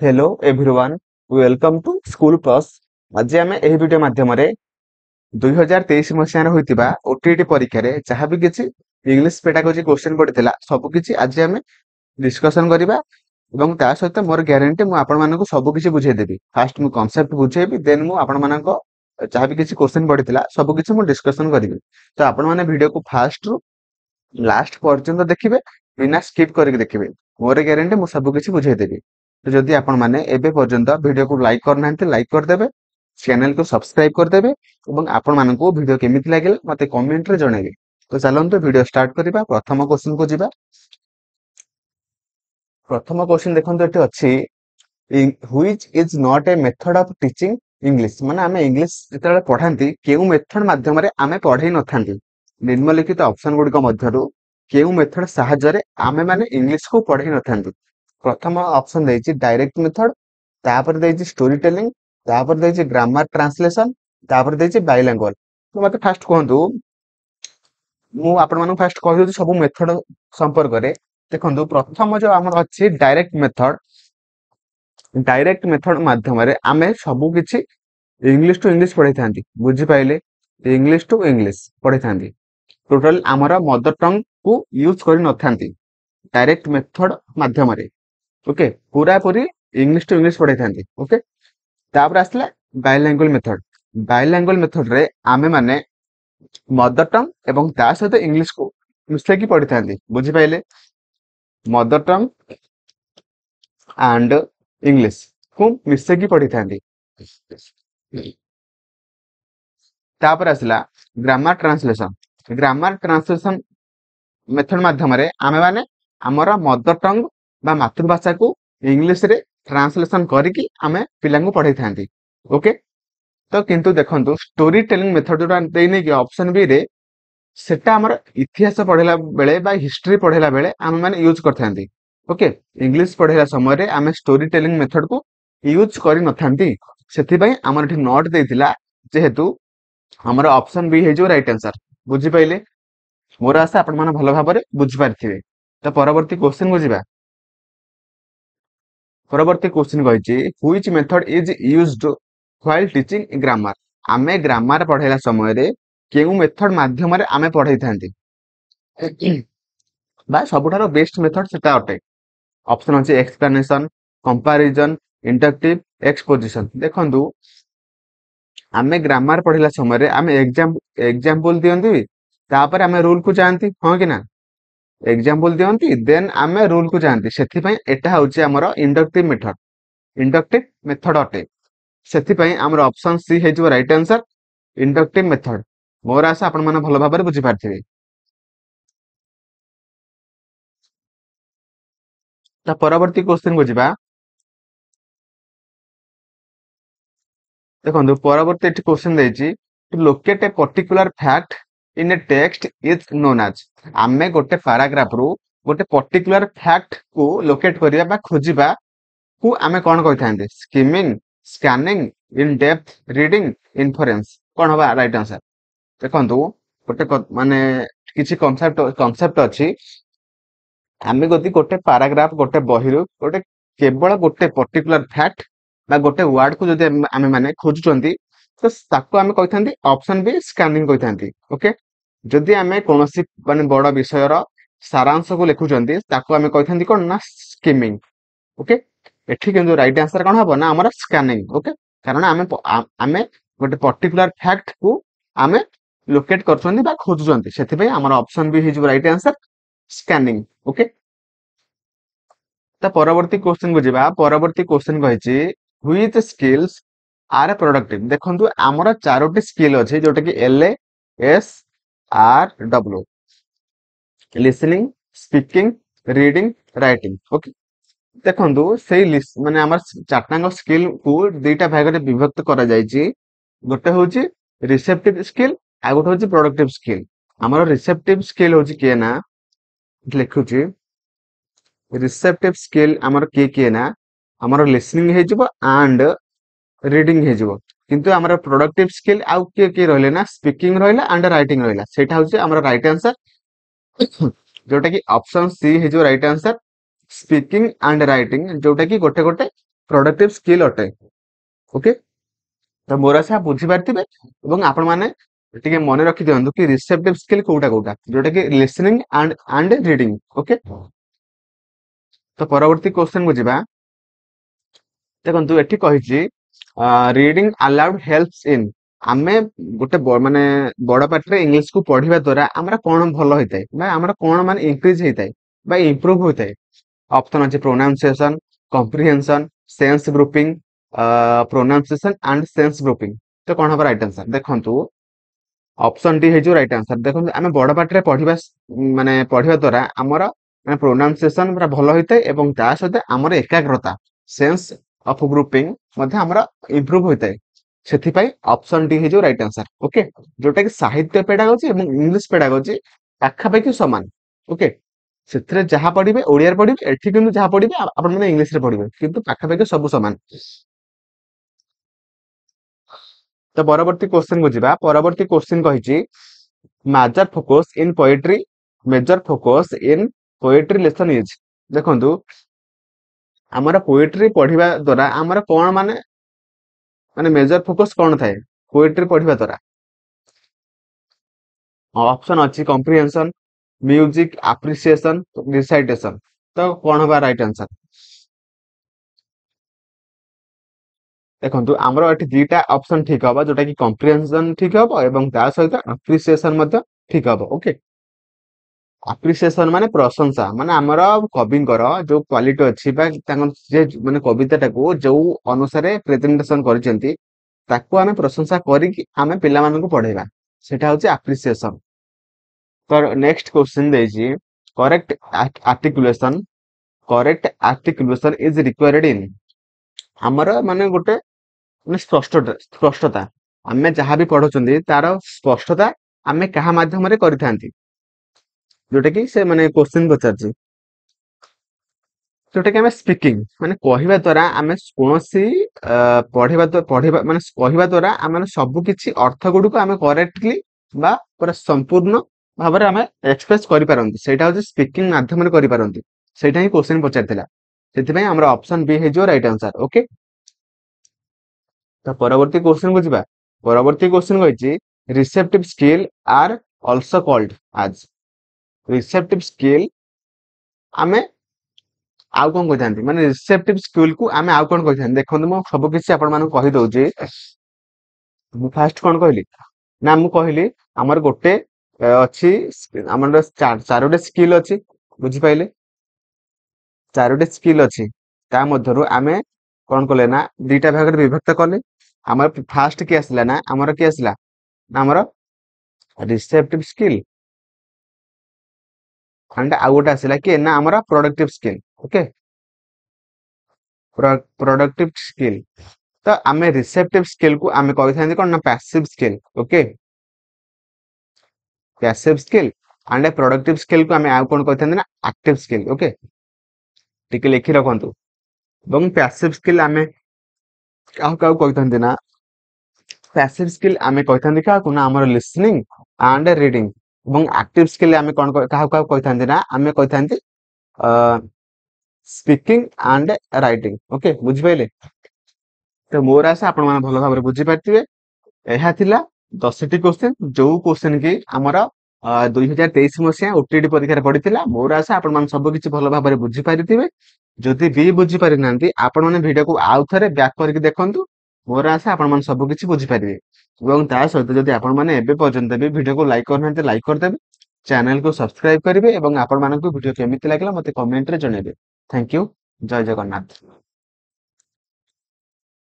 Hello everyone welcome to school plus. आज आम एही वीडियो माध्यम 2023 मसीहार होइतिबा ओटीटी परीक्षा रे जहाँ भी किछि इंग्लिश पेडागोजी क्वेश्चन पड़िथिला सब किछि आज आम डिस्कशन करिबा एवं ता सहित मोर ग्यारंटी मु आपण मानकु सब किछि बुझाई देबी। फास्ट मु कांसेप्ट बुझेबी देन मु आपण मानक जहाँ भी किछि क्वेश्चन पड़िथिला सब किछि मु डिस्कशन करिबी। तो आपण माने वीडियो को फास्ट रु लास्ट पर्यंत देखिबे बिना स्किप करके देखिबे। मोर ग्यारंटी मु सब किछि बुझाई देबी। तो जदि आपण माने एबे पर्यंत वीडियो को लाइक करनांते लाइक कर देबे, चैनल को सब्सक्राइब कर देबे एवं आपण मानकु वीडियो केमिति लागिला मते कमेंट रे जणाइबे। तो चलंतु वीडियो स्टार्ट करिबा। प्रथम क्वेश्चन को जिबा। प्रथम क्वेश्चन देखंतु एठी अछि which is not a method of teaching English. माने आमे इंग्लिश जेतेबेले पढांती केउ मेथड माध्यम रे आमे पढाई नथांती। निम्नलिखित ऑप्शन गुडी को मध्यरु केउ मेथड सहायता रे आमे माने इंग्लिश को पढाई नथांती। प्रथम ऑप्शन देछि डायरेक्ट मेथड, तापर देछि स्टोरी टेलिंग, तापर देछि ग्रामर ट्रांसलेशन, तापर देछि बाइलिंगुअल। तो मते फास्ट कहंतु मु आपण मानु फास्ट कहि दउछि सब मेथड संपर्क रे। देखंतु प्रथम जो हमर अछि डायरेक्ट मेथड माध्यम रे आमे सब किछि इंग्लिश टू इंग्लिश पढ़ाई थांती। बुझि पाइले? इंग्लिश टू इंग्लिश पढ़ाई थांती। टोटल हमर मदर टंग को यूज करि नथांती डायरेक्ट मेथड माध्यम रे। ओके, पूरा पूरी इंग्लिश टू इंग्लिश पढ़ाई थांती। ओके, तापर आसला बाइलिंगुअल मेथड। बाइलिंगुअल मेथड रे आमे माने मदर टंग एवं ता सहित इंग्लिश को मिसले की पढ़ी थांती। बुझि पाइले? मदर टंग एंड इंग्लिश को मिसले की पढ़ी थांती। तापर आसला grammar translation. Grammar translation method माध्यम रे आमे माने हमर मदर टंग बा मातृभाषा को इंग्लिश रे ट्रांसलेशन करिकी आमे पिलांगु पढ़ाई थांती। ओके, तो किंतु देखंतु स्टोरी टेलिंग मेथड जोटा देइने कि ऑप्शन बी रे सेटा हमर इतिहास पढ़ेला बेले बा हिस्ट्री पढ़ेला बेले आमे माने यूज करथांती। ओके, इंग्लिश पढ़ेला समय रे आमे स्टोरी टेलिंग मेथड को यूज करि नथांती। सेति पई हमर एठी नोट देइतिला जेहेतु हमर ऑप्शन बी हे जो राइट आंसर। बुझि पाइले? मोर आशा आपण माने भलो भाबरे बुझि पारथिबे। तो परवर्ती क्वेश्चन को जिबा। परवर्ती क्वेश्चन कहिछि which method is used while teaching grammar. आमे ग्रामर पढ़ेला समय रे केउ मेथड माध्यम रे आमे पढ़ाई थांती बा सबुठारो बेस्ट मेथड सेटा अटे। ऑप्शन अछि एक्सप्लेनेशन, कंपैरिजन, इंडक्टिव, एक्सपोजिशन। देखंतु आमे ग्रामर पढ़िला समय रे आमे एग्जांपल दियंती तापर आमे रूल को जानती। हां कि ना? एग्जांपल दियंती देन आमे रूल को जानती। सेथि पई एटा होछि हमर इंडक्टिव मेथड। इंडक्टिव मेथड अटे। सेथि पई हमर ऑप्शन सी हे जो राइट आंसर इंडक्टिव मेथड। मोर आशा आपण माने भलो भाबरे बुझि पारथिबे। ता परवर्ती क्वेश्चन को जिबा। देखंतु परवर्ती एठी क्वेश्चन देछि to locate a particular fact in a text is known as. आमे गोटे पैराग्राफ रो गोटे पर्टिकुलर फैक्ट को लोकेट करिया बा खोजिबा को आमे कोन कहिथांते? Skimming, scanning, in depth reading, inference. कोन होबा राइट आंसर? देखंतु गोटे माने किछि कांसेप्ट अछि। आमे गति गोटे पैराग्राफ गोटे बहिरो गोटे केवल गोटे पर्टिकुलर फैक्ट बा गोटे वर्ड को जदि आमे माने खोजुचंती तो ताको आमे कहिथांती ऑप्शन बी स्कैनिंग कहिथांती। ओके, जदि आमे कोनोसी माने बड़ विषय रो सारांश को लिखुचंती ताको आमे कहिथांती कोन ना स्किमिंग। ओके, एठी किंतु राइट आंसर कोन हबो ना हमर स्कैनिंग। ओके, कारण आमे गोटे पर्टिकुलर फैक्ट को आमे लोकेट करछंती बा खोजुचंती सेति पई हमर option B is right answer scanning. Okay, तो परवर्ती क्वेश्चन को जिबा। परवर्ती क्वेश्चन कहिछि व्हिच स्किल्स आर प्रोडक्टिव। देखंतु हमर चारोटी स्किल अछि जोटा कि L A S R W. Listening, speaking, reading, writing. Okay, देखंतु सेही माने हमर चारटांग स्किल को दुईटा भाग रे विभक्त करा जायछि। गोटे होछि रिसेप्टिव स्किल आ गोटे होछि प्रोडक्टिव स्किल। हमर रिसेप्टिव स्किल होछि के ना लिखुछि रिसेप्टिव स्किल हमर के ना हमर लिसनिंग हे जिवो एंड रीडिंग हे जिवो। किंतु हमर प्रोडक्टिव स्किल आउ के रहले ना स्पीकिंग रहला एंड राइटिंग रहला। सेटा होछि हमर राइट आंसर जोटा कि ऑप्शन सी हे जो right answer speaking and writing जोटा कि गोटे गोटे प्रोडक्टिव स्किल अटे। ओके, तो मोर आशा बुझी पारथिबे एवं आपण माने टिके मने रखि दियंतु कि रिसेप्टिव स्किल कोउटा कोउटा जोटा कि लिसनिंग एंड रीडिंग। ओके, तो परवर्ती क्वेश्चन को जिबा। देखंतु एठी कहिछि रीडिंग अलाउड हेल्प्स इन। आमे गोटे माने बड़ पार्टी इंग्लिश को पढ़िबा द्वारा हमरा कोन भलो होइतै बा हमरा कोन माने इंक्रीज होइतै बा इंप्रूव होइतै। ऑप्शन अछि pronunciation, comprehension, sense grouping, pronunciation and sense grouping. तो कोन हबा राइट आंसर? देखंतु ऑप्शन डी है जो राइट आंसर। देखो आम बड़ पार्टी पढ़ा माने पढ़िबा द्वारा आमर माने प्रोनाउंसिएशन पूरा भल होता है एवं ता सहित आमर एकाग्रता सेंस ऑफ ग्रुपिंग मध्ये आमर इंप्रूव होता है। सेथिपाई ऑप्शन डी है जो राइट आंसर। ओके, जोटा कि साहित्य पेडागोजी एवं इंग्लिश पेडागोजी पाखापाखि समान। ओके, ସେଥିରେ ଯାହା ପଢିବେ ଓଡିଆରେ ପଢିବେ, ଏଠି କିନ୍ତୁ ଯାହା ପଢିବେ ଆପଣ ମାନେ ଇଂଲିଶ ରେ ପଢିବେ, କିନ୍ତୁ ପାଖାପାଖି ସବୁ ସମାନ। तो परवर्ती क्वेश्चन को जिबा। परवर्ती क्वेश्चन कहिछि major focus in poetry, major focus in poetry lesson is. देखंतु हमर पोएट्री पढ़िबा द्वारा हमर कोन माने माने मेजर फोकस कोन थाए पोएट्री पढ़िबा द्वारा? ऑप्शन अछि कॉम्प्रिहेंशन, म्यूजिक, एप्रिसिएशन, रिसाइटेशन। तो कोन होबा राइट आंसर? देखंतु हमरो एठी दुईटा ऑप्शन ठीक हबा, जोटा कि कॉम्प्रिहेंशन ठीक हबो एवं ता सहित एप्रिसिएशन मध्य ठीक हबो। ओके, एप्रिसिएशन माने प्रशंसा, माने हमर कविंकर जो क्वालिटी अछि बा तांग जे माने कविताटा को जो अनुसारे प्रेजेंटेशन करिसेंती ताको हमें प्रशंसा करी कि हमें पिला मानन को पढेबा, सेटा होची एप्रिसिएशन। तो नेक्स्ट क्वेश्चन देछि correct articulation, correct articulation is required in. हमर माने गोटे माने स्पष्टता आमे जहाँ भी पढ़ुचंदी तार स्पष्टता आमे कहा माध्यम रे करिथांती, जोटा कि से माने क्वेश्चन पचारछि जोटा कि आमे स्पीकिंग माने कहिबा द्वारा आमे कोनोसी पढ़िबा माने कहिबा द्वारा आमे सब किछि अर्थ गुडी को आमे करेक्टली बा पूरा संपूर्ण भाबरे आमे एक्सप्रेस करि पारंती, सेटा होछि स्पीकिंग माध्यम रे करि पारंती। सेटा ही क्वेश्चन पचारथिला, सेति पई हमरा ऑप्शन बी हे जो राइट आंसर। ओके, तो परवर्ती क्वेश्चन को जिबा। परवर्ती क्वेश्चन कहिछि receptive skill are also called as. Receptive skill आमे आउ कोन कहिथांती माने रिसेप्टिव स्किल को आमे आउ कोन कहिथांती? देखंतु मो सब किछि आपण मानन कहि दउछि। मु फास्ट कोन कहली ना, मु कहली हमर गोटे अछि हमर चारोटे स्किल अछि, बुझि पाइले? चारोटे स्किल अछि, ता मध्यरु आमे कोन कले ना दुईटा भाग रे विभक्त कले। हमर फास्ट के आसला ना, हमर के आसला ना हमर रिसेप्टिव स्किल एंड आउ गोटे आसला कि ना हमर productive skill. Okay, productive skill तो आमे रिसेप्टिव स्किल को आमे कहिथांती कोन ना passive skill. Okay, passive skill and productive skill को आमे आउ कोन कहिथांती ना एक्टिव स्किल। ओके, टिके लिखि रखंतु। एवं पैसिव स्किल आमे काउ काउ कहिथांती ना, पैसिव स्किल आमे कहिथांती का ना हमर लिसनिंग एंड रीडिंग। एवं एक्टिव स्किल आमे कोन काउ काउ कहिथांती ना, आमे कहिथांती स्पीकिंग एंड राइटिंग। ओके, बुझि पाइले? तो मोर आशा आपण माने भलो भाबरे बुझि पारथिबे। एहा थिला 10टी क्वेश्चन जो क्वेश्चन की हमर 2023 मसिया ओटीटी परीक्षा रे पडिथिला। मोर आशा आपण मान सब किछि भलो भाबरे बुझि पारिथिबे। जदि भी बुझि पारि नांती आपण माने वीडियो को आउ थरे बैक करके देखंतु। मोर आशा आपण मान सब किछि बुझि पारिबे एवं ता सहित जदि आपण माने एबे पर्यंत भी वीडियो को लाइक करनांते लाइक कर देबे, चैनल को सब्सक्राइब करिवे एवं आपण मानक वीडियो केमिति लागला मते कमेंट रे जणेबे। थैंक यू, जय जगन्नाथ।